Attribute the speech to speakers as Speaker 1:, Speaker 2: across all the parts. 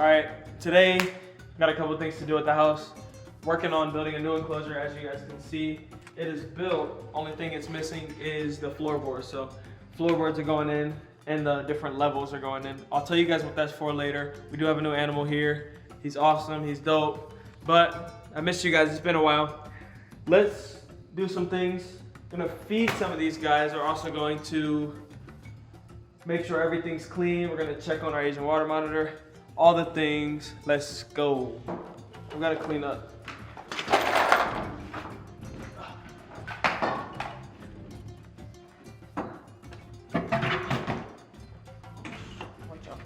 Speaker 1: Alright, today got a couple things to do at the house. Working on building a new enclosure. As you guys can see, it is built. Only thing it's missing is the floorboards. So floorboards are going in and the different levels are going in. I'll tell you guys what that's for later. We do have a new animal here. He's awesome, he's dope. But I missed you guys, it's been a while. Let's do some things. I'm gonna feed some of these guys. We're also going to make sure everything's clean. We're gonna check on our Asian water monitor. All the things, let's go. We gotta clean up. Watch out.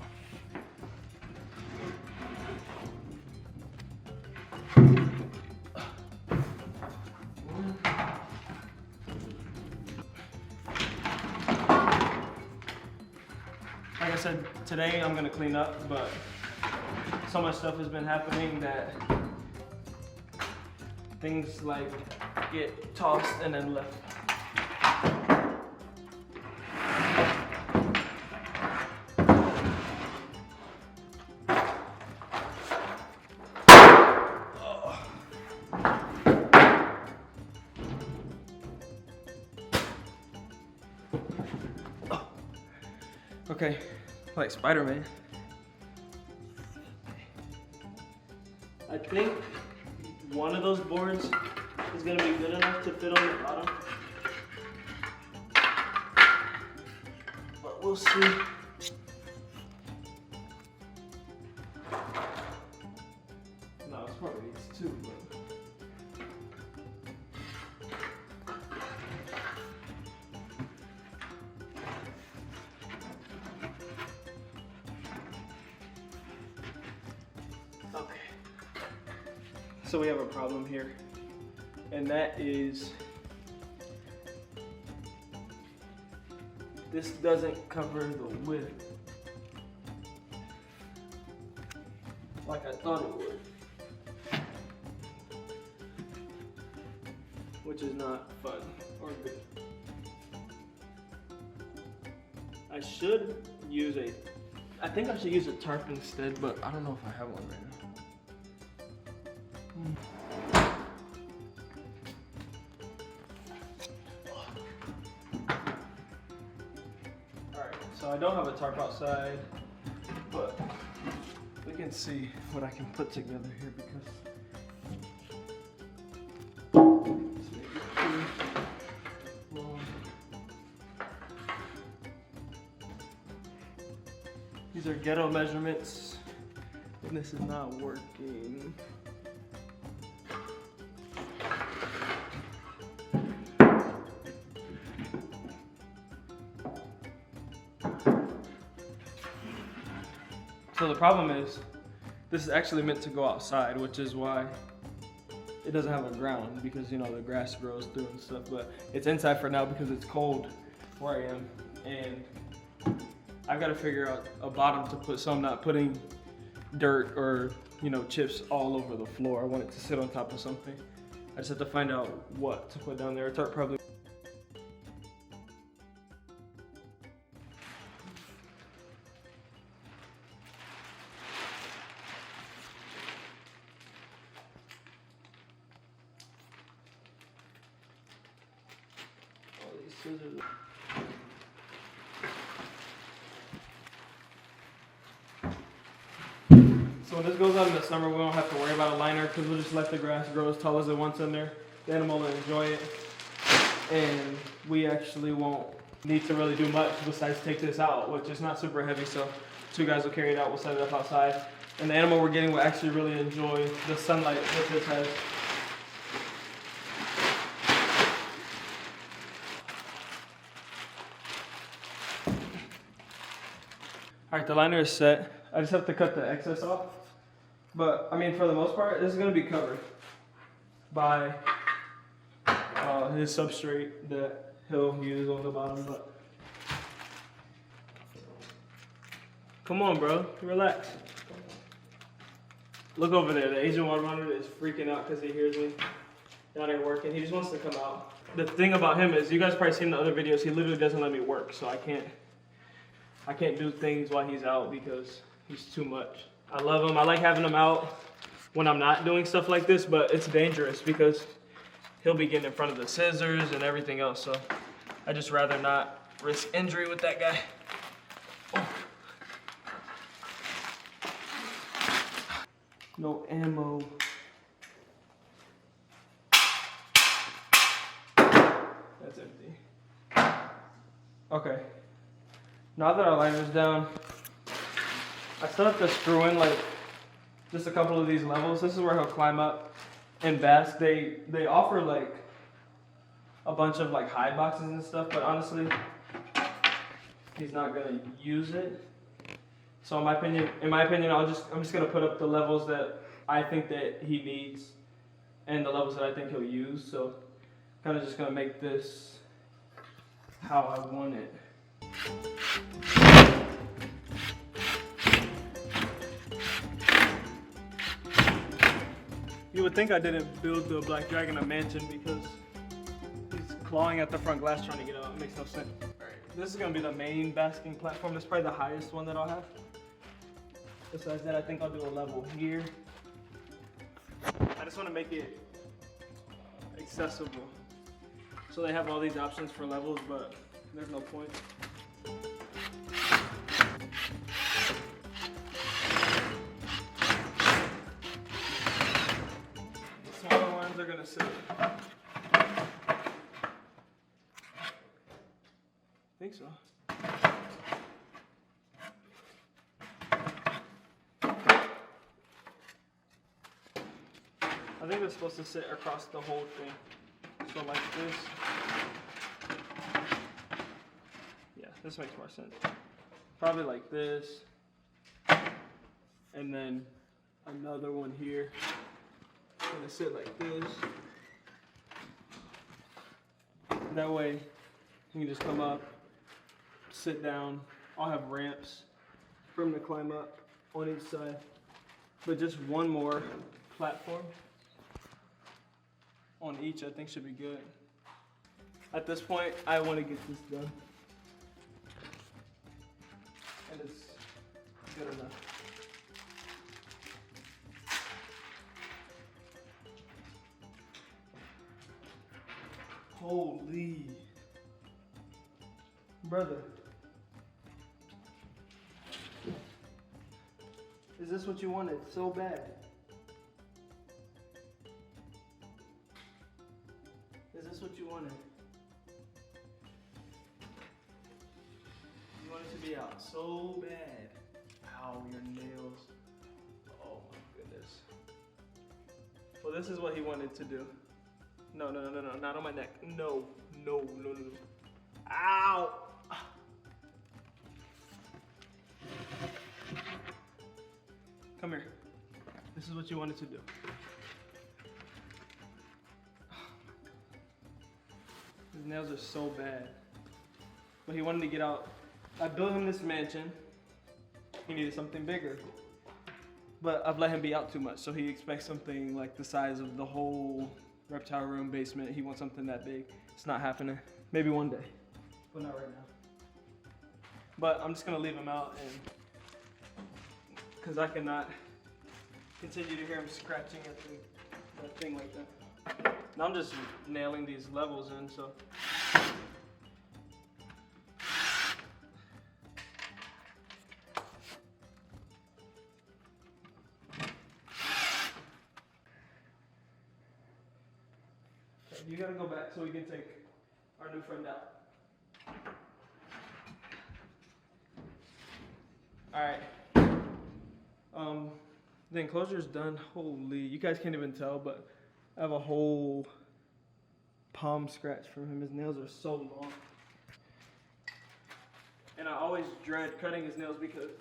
Speaker 1: Like I said, today I'm gonna clean up, but so much stuff has been happening that things like get tossed and then left. Okay, like Spider-Man. I think one of those boards is gonna be good enough to fit on the bottom. But we'll see. No, it's probably these two, but. Okay. So we have a problem here, and that is this doesn't cover the width like I thought it would, which is not fun or good. I should use I think I should use a tarp instead, but I don't know if I have one right now. Alright, so I don't have a tarp outside, but we can see what I can put together here because these are ghetto measurements, and this is not working. So the problem is, this is actually meant to go outside, which is why it doesn't have a ground, because you know the grass grows through and stuff, but it's inside for now because it's cold where I am, and I've got to figure out a bottom to put so I'm not putting dirt or chips all over the floor. I want it to sit on top of something. I just have to find out what to put down there. A tarp probably. All these scissors. So when this goes out in the summer, we don't have to worry about a liner because we'll just let the grass grow as tall as it wants in there. The animal will enjoy it. And we actually won't need to really do much besides take this out, which is not super heavy. So two guys will carry it out, we'll set it up outside. And the animal we're getting will actually really enjoy the sunlight that this has. All right, the liner is set. I just have to cut the excess off. But, I mean, for the most part, this is going to be covered by his substrate that he'll use on the bottom. But come on, bro. Relax. Look over there. The Asian water monitor is freaking out because he hears me. That ain't working. He just wants to come out. The thing about him is, you guys probably seen the other videos, he literally doesn't let me work. So I can't do things while he's out because he's too much. I love them. I like having them out when I'm not doing stuff like this, but it's dangerous because he'll be getting in front of the scissors and everything else. So I just rather not risk injury with that guy. Oh. No ammo. That's empty. Okay. Now that our liner's down, I still have to screw in like just a couple of these levels. This is where he'll climb up and bask. They offer like a bunch of like hide boxes and stuff, but honestly, he's not gonna use it. So in my opinion, I'm just gonna put up the levels that I think that he needs and the levels that I think he'll use. So kind of just gonna make this how I want it. You would think I didn't build the Black Dragon a mansion because he's clawing at the front glass trying to get out. It makes no sense. Alright, this is gonna be the main basking platform. This is probably the highest one that I'll have. Besides that, I think I'll do a level here. I just want to make it accessible. So they have all these options for levels, but there's no point. The smaller ones are gonna sit. I think so. I think they're supposed to sit across the whole thing. So like this. Yeah, this makes more sense. Probably like this. And then another one here. Gonna sit like this. That way you can just come up, sit down. I'll have ramps for him to climb up on each side. But just one more platform on each, I think, should be good. At this point, I want to get this done. And it's good enough. Holy. Brother. Is this what you wanted so bad? Is this what you wanted? You wanted to be out so bad. Ow, your nails. Oh my goodness. Well, this is what he wanted to do. No, not on my neck. No. Ow! Come here. This is what you wanted to do. His nails are so bad. But he wanted to get out. I built him this mansion. He needed something bigger. But I've let him be out too much, so he expects something like the size of the whole reptile room basement. He wants something that big. It's not happening. Maybe one day, but not right now. But I'm just gonna leave him out, and because I cannot continue to hear him scratching at that thing like that. Now I'm just nailing these levels in, so. Okay, you gotta go back so we can take our new friend out. Alright. The enclosure's done. Holy, you guys can't even tell, but I have a whole palm scratch from him. His nails are so long. And I always dread cutting his nails because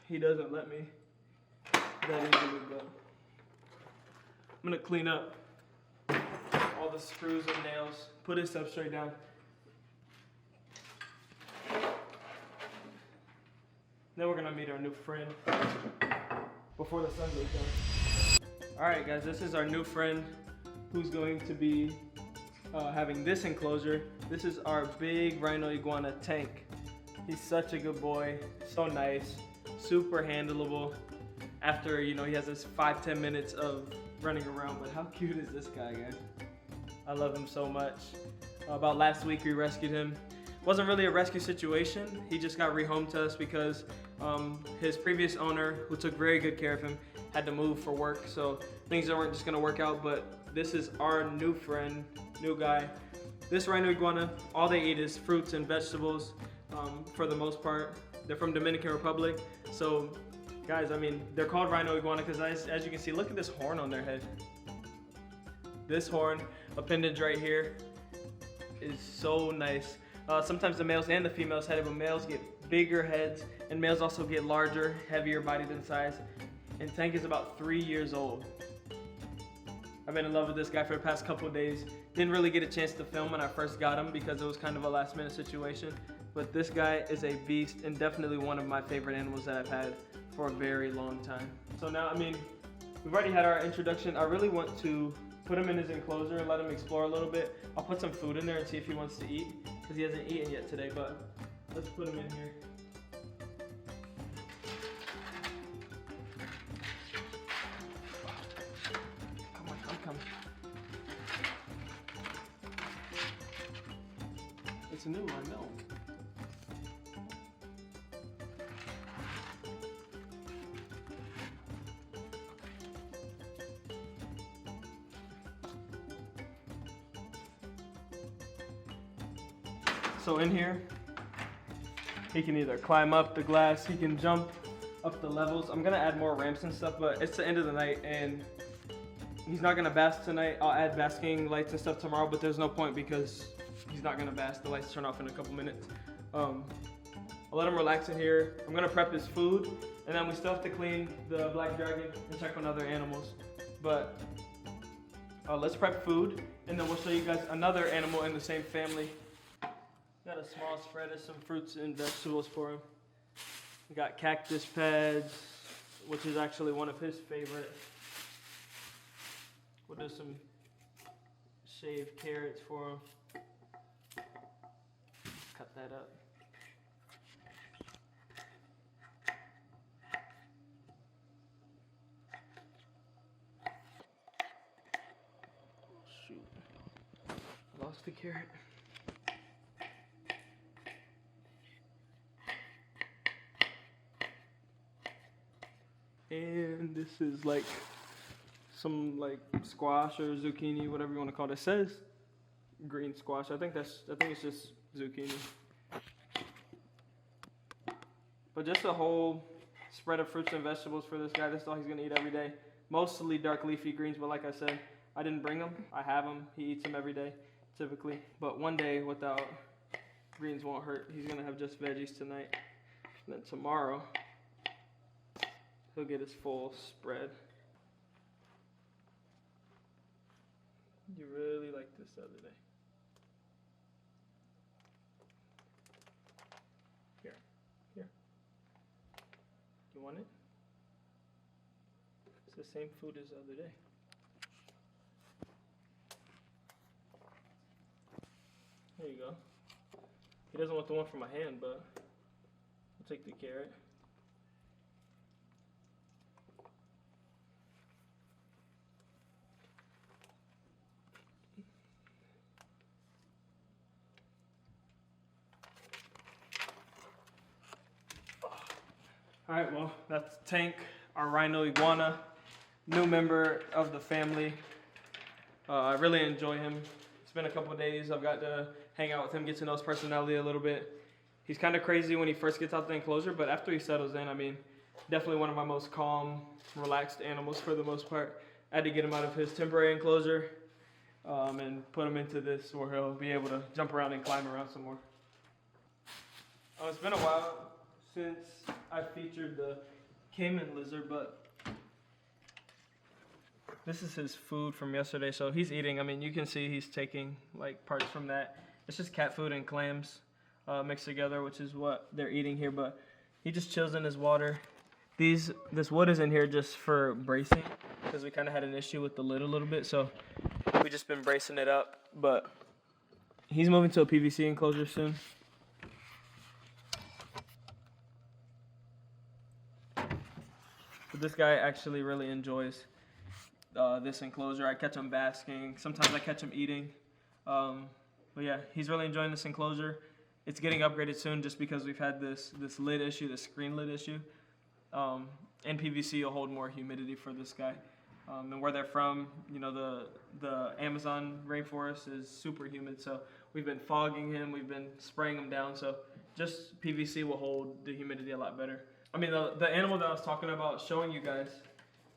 Speaker 1: he doesn't let me that easily, but I'm gonna clean up all the screws and nails, put his substrate down. Then we're gonna meet our new friend before the sun goes down. All right, guys, this is our new friend who's going to be having this enclosure. This is our big Rhino Iguana tank. He's such a good boy, so nice, super handleable. after, you know, he has this 5-10 minutes of running around. But how cute is this guy, guys? I love him so much. About last week we rescued him. Wasn't really a rescue situation. He just got rehomed to us because his previous owner, who took very good care of him, had to move for work. So things weren't just gonna work out, but this is our new friend, new guy. This Rhino Iguana, all they eat is fruits and vegetables for the most part. They're from Dominican Republic. So guys, I mean, they're called Rhino Iguana because as you can see, look at this horn on their head. This horn appendage right here is so nice. Sometimes the males and the females head, but males get bigger heads and males also get larger, heavier bodied in size. And Tank is about 3 years old. I've been in love with this guy for the past couple of days. Didn't really get a chance to film when I first got him because it was kind of a last minute situation. But this guy is a beast and definitely one of my favorite animals that I've had for a very long time. So now, I mean, we've already had our introduction. I really want to put him in his enclosure and let him explore a little bit. I'll put some food in there and see if he wants to eat because he hasn't eaten yet today, but let's put him in here. Come. It's new, I know. So in here, he can either climb up the glass, he can jump up the levels. I'm gonna add more ramps and stuff, but it's the end of the night and he's not gonna bask tonight. I'll add basking lights and stuff tomorrow, but there's no point because he's not gonna bask. The lights turn off in a couple minutes. I'll let him relax in here. I'm gonna prep his food, and then we still have to clean the black dragon and check on other animals. But let's prep food, and then we'll show you guys another animal in the same family. Got a small spread of some fruits and vegetables for him. We got cactus pads, which is actually one of his favorite. We'll do some shaved carrots for him. Cut that up. Shoot. Lost the carrot. And this is like some like squash or zucchini, whatever you want to call it. It says green squash. I think it's just zucchini. But just a whole spread of fruits and vegetables for this guy. That's all he's gonna eat every day. Mostly dark leafy greens, but like I said, I didn't bring them. I have them. He eats them every day, typically. But one day without greens won't hurt. He's gonna have just veggies tonight. And then tomorrow, he'll get his full spread. You really liked this the other day. Here. You want it? It's the same food as the other day. There you go. He doesn't want the one from my hand, but I'll take the carrot. All right, well, that's Tank, our Rhino Iguana, new member of the family. I really enjoy him. It's been a couple of days. I've got to hang out with him, get to know his personality a little bit. He's kind of crazy when he first gets out the enclosure, but after he settles in, I mean, definitely one of my most calm, relaxed animals for the most part. I had to get him out of his temporary enclosure and put him into this where he'll be able to jump around and climb around some more. It's been a while since I featured the caiman lizard, but this is his food from yesterday. So he's eating. I mean, you can see he's taking like parts from that. It's just cat food and clams mixed together, which is what they're eating here. But he just chills in his water. This wood is in here just for bracing because we kind of had an issue with the lid a little bit. So we just been bracing it up. But he's moving to a PVC enclosure soon. But this guy actually really enjoys this enclosure. I catch him basking. Sometimes I catch him eating. But yeah, he's really enjoying this enclosure. It's getting upgraded soon just because we've had this lid issue, this screen lid issue. And PVC will hold more humidity for this guy. And where they're from, you know, the Amazon rainforest is super humid, so we've been fogging him, we've been spraying him down, so just PVC will hold the humidity a lot better. I mean, the animal that I was talking about showing you guys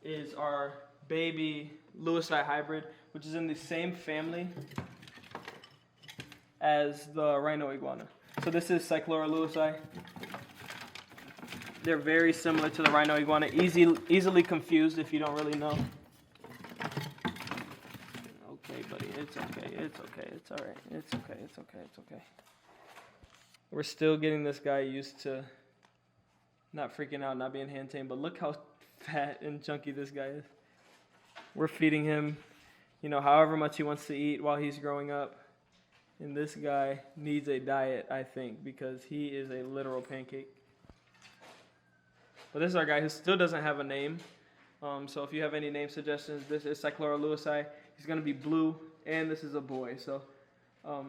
Speaker 1: is our baby Lewisite hybrid, which is in the same family as the Rhino Iguana. So this is Cyclura lewisite. They're very similar to the Rhino Iguana, easily confused if you don't really know. Okay, buddy, it's okay, it's okay, it's all right, it's okay, it's okay, it's okay. We're still getting this guy used to not freaking out, not being hand tamed, but look how fat and chunky this guy is. We're feeding him, you know, however much he wants to eat while he's growing up. And this guy needs a diet, I think, because he is a literal pancake. But this is our guy who still doesn't have a name. So if you have any name suggestions, this is Cyclura lewisite. He's going to be blue, and this is a boy. So I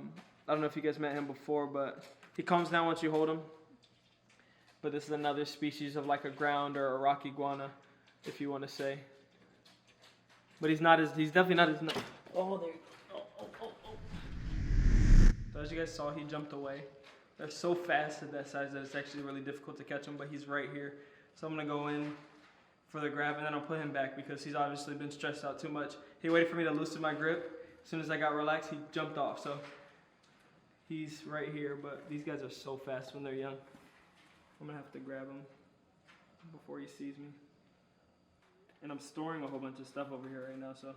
Speaker 1: don't know if you guys met him before, but he calms down once you hold him. But this is another species of like a ground or a rock iguana, if you want to say. But he's definitely not as oh, there you go. Oh. So as you guys saw, he jumped away. They're so fast at that size that it's actually really difficult to catch him, but he's right here. So I'm going to go in for the grab, and then I'll put him back because he's obviously been stressed out too much. He waited for me to loosen my grip. As soon as I got relaxed, he jumped off. So he's right here, but these guys are so fast when they're young. I'm going to have to grab him before he sees me. And I'm storing a whole bunch of stuff over here right now, so.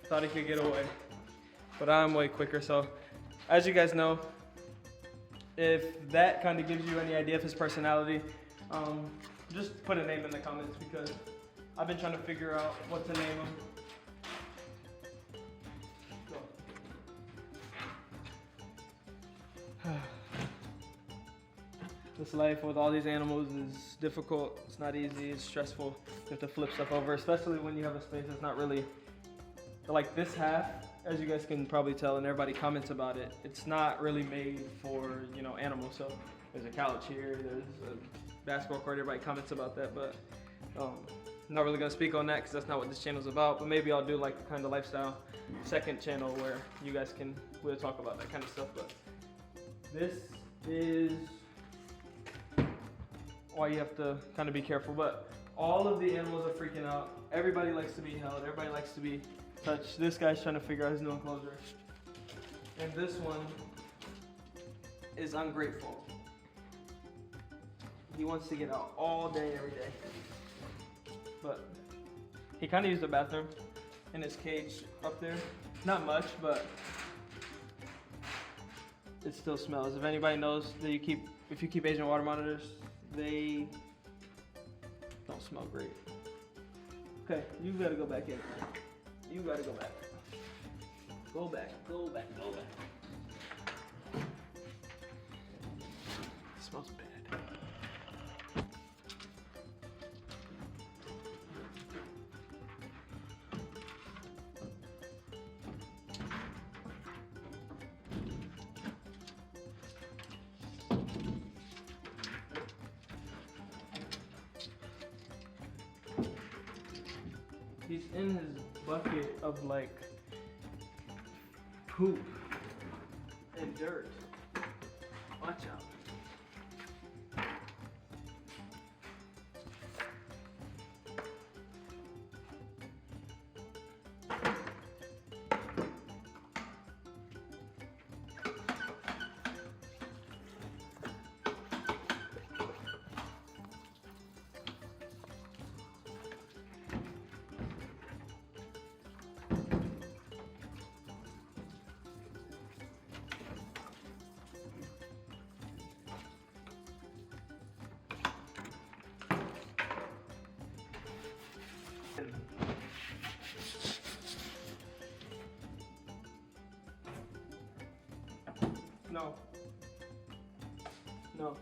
Speaker 1: Thought he could get away, but I'm way quicker. So as you guys know, if that kind of gives you any idea of his personality, just put a name in the comments because I've been trying to figure out what to name him. This life with all these animals is difficult. It's not easy, it's stressful. You have to flip stuff over, especially when you have a space that's not really like this half, as you guys can probably tell, and everybody comments about it. It's not really made for, you know, animals. So there's a couch here, there's a basketball court. Everybody comments about that, but I'm not really gonna speak on that because that's not what this channel's about. But maybe I'll do like a kind of lifestyle second channel where you guys can really talk about that kind of stuff. But this is why you have to kind of be careful. But all of the animals are freaking out. Everybody likes to be held. Everybody likes to be touched. This guy's trying to figure out his new enclosure. And this one is ungrateful. He wants to get out all day, every day. But he kind of used the bathroom in his cage up there. Not much, but it still smells. If anybody knows that if you keep Asian water monitors, they don't smell great. Okay, you gotta go back in. You gotta go back. Go back, go back, go back. It smells bad. He's in his bucket of like poop and dirt. Watch out. No. No.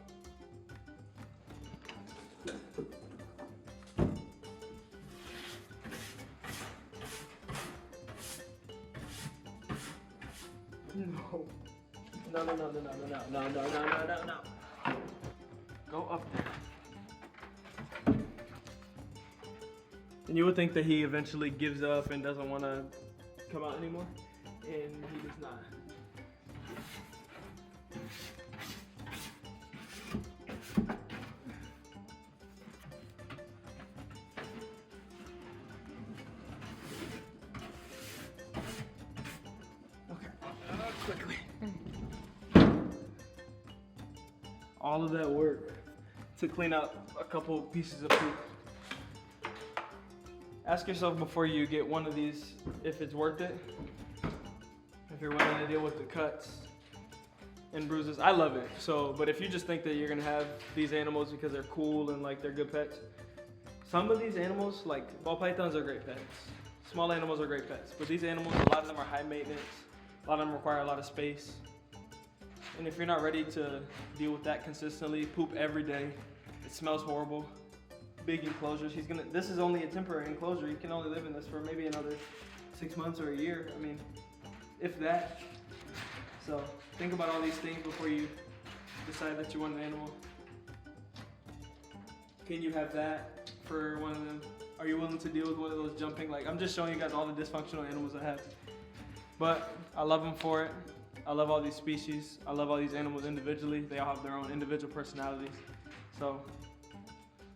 Speaker 1: No. No, no, no, no, no, no, no, no, no, no, no, no. Go up there. And you would think that he eventually gives up and doesn't want to come out anymore, and he does not. Okay, quickly. All of that work to clean out a couple pieces of poop. Ask yourself before you get one of these if it's worth it. If you're willing to deal with the cuts and bruises. I love it. But if you just think that you're gonna have these animals because they're cool and like they're good pets, some of these animals, like ball pythons, are great pets. Small animals are great pets, but these animals, a lot of them are high maintenance. A lot of them require a lot of space. And if you're not ready to deal with that consistently, poop every day, it smells horrible. Big enclosures. This is only a temporary enclosure. You can only live in this for maybe another 6 months or a year. I mean, if that. So think about all these things before you decide that you want an animal. Can you have that for one of them? Are you willing to deal with one of those jumping? Like, I'm just showing you guys all the dysfunctional animals I have. But I love them for it. I love all these species. I love all these animals individually. They all have their own individual personalities. So,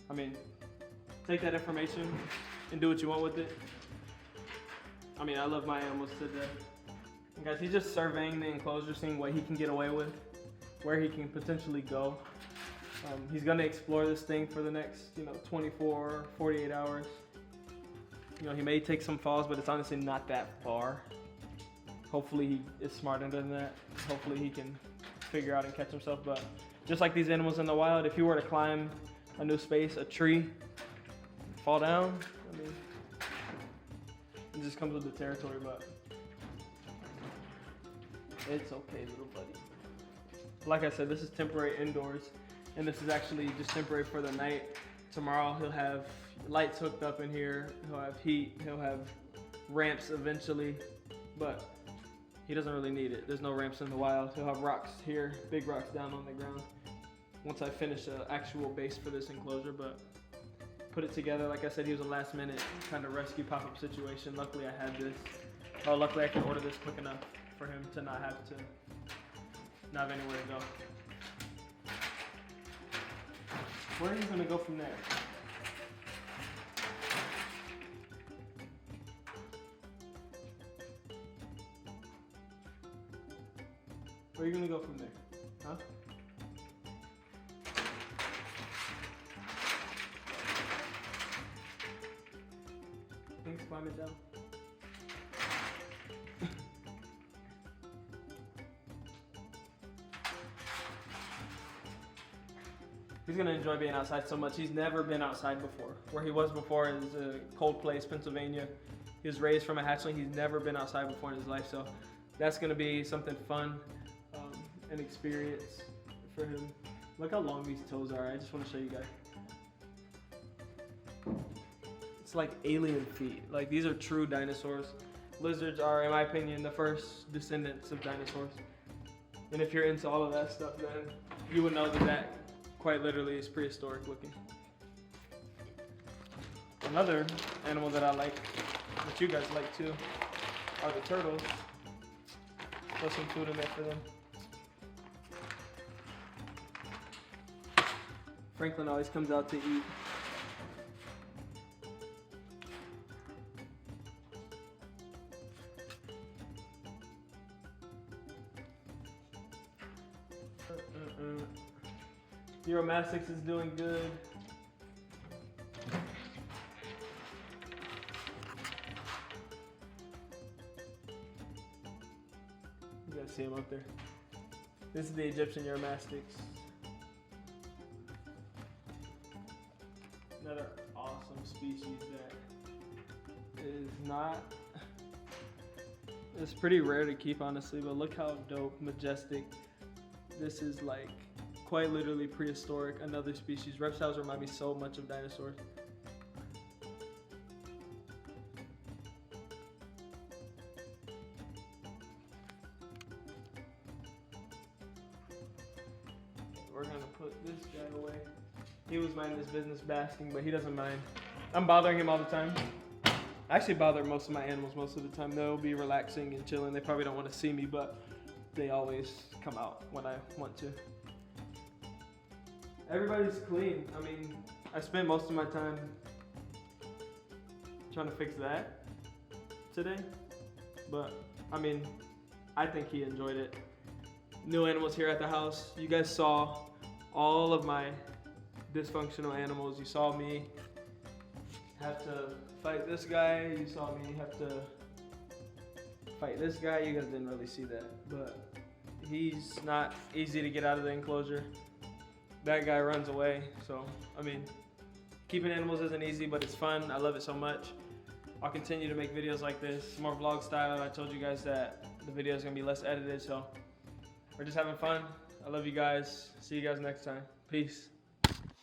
Speaker 1: I mean, take that information and do what you want with it. I mean, I love my animals to death. And guys, he's just surveying the enclosure, seeing what he can get away with, where he can potentially go. He's gonna explore this thing for the next, 24, 48 hours. He may take some falls, but it's honestly not that far. Hopefully he is smarter than that. Hopefully he can figure out and catch himself. But just like these animals in the wild, if you were to climb a new space, a tree, fall down, I mean, it just comes with the territory, but it's okay, little buddy. Like I said, this is temporary indoors, and this is actually just temporary for the night. Tomorrow he'll have lights hooked up in here, he'll have heat, he'll have ramps eventually, but he doesn't really need it. There's no ramps in the wild. He'll have rocks here, big rocks down on the ground. Once I finish an actual base for this enclosure, but put it together. Like I said, he was a last minute kind of rescue pop-up situation. Luckily I had this. Oh, luckily I could order this quick enough for him to not have anywhere to go. Where are you gonna go from there? Where are you gonna go from there? Huh? Thanks, climb it down. He's gonna enjoy being outside so much. He's never been outside before. Where he was before is a cold place, Pennsylvania. He was raised from a hatchling. He's never been outside before in his life, so that's gonna be something fun, an experience for him. Look how long these toes are. I just want to show you guys. It's like alien feet. Like, these are true dinosaurs. Lizards are, in my opinion, the first descendants of dinosaurs. And if you're into all of that stuff, then you would know that quite literally is prehistoric looking. Another animal that I like, that you guys like too, are the turtles. Put some food in there for them. Franklin always comes out to eat. Euromastix is doing good. You guys see him up there. This is the Egyptian Euromastix. Another awesome species that is not, it's pretty rare to keep honestly, but look how dope, majestic, This is like quite literally prehistoric, another species. Reptiles remind me so much of dinosaurs. We're gonna put this guy away. He was minding his business basking, but he doesn't mind. I'm bothering him all the time. I actually bother most of my animals most of the time. They'll be relaxing and chilling. They probably don't want to see me, but they always come out when I want to. Everybody's clean. I mean, I spent most of my time trying to fix that today, but I mean, I think he enjoyed it. New animals here at the house. You guys saw all of my dysfunctional animals. You saw me have to fight this guy. You saw me have to fight this guy. You guys didn't really see that, but he's not easy to get out of the enclosure. That guy runs away. So, I mean, keeping animals isn't easy, but it's fun. I love it so much. I'll continue to make videos like this, more vlog style. I told you guys that the video is gonna be less edited, so we're just having fun. I love you guys. See you guys next time. Peace.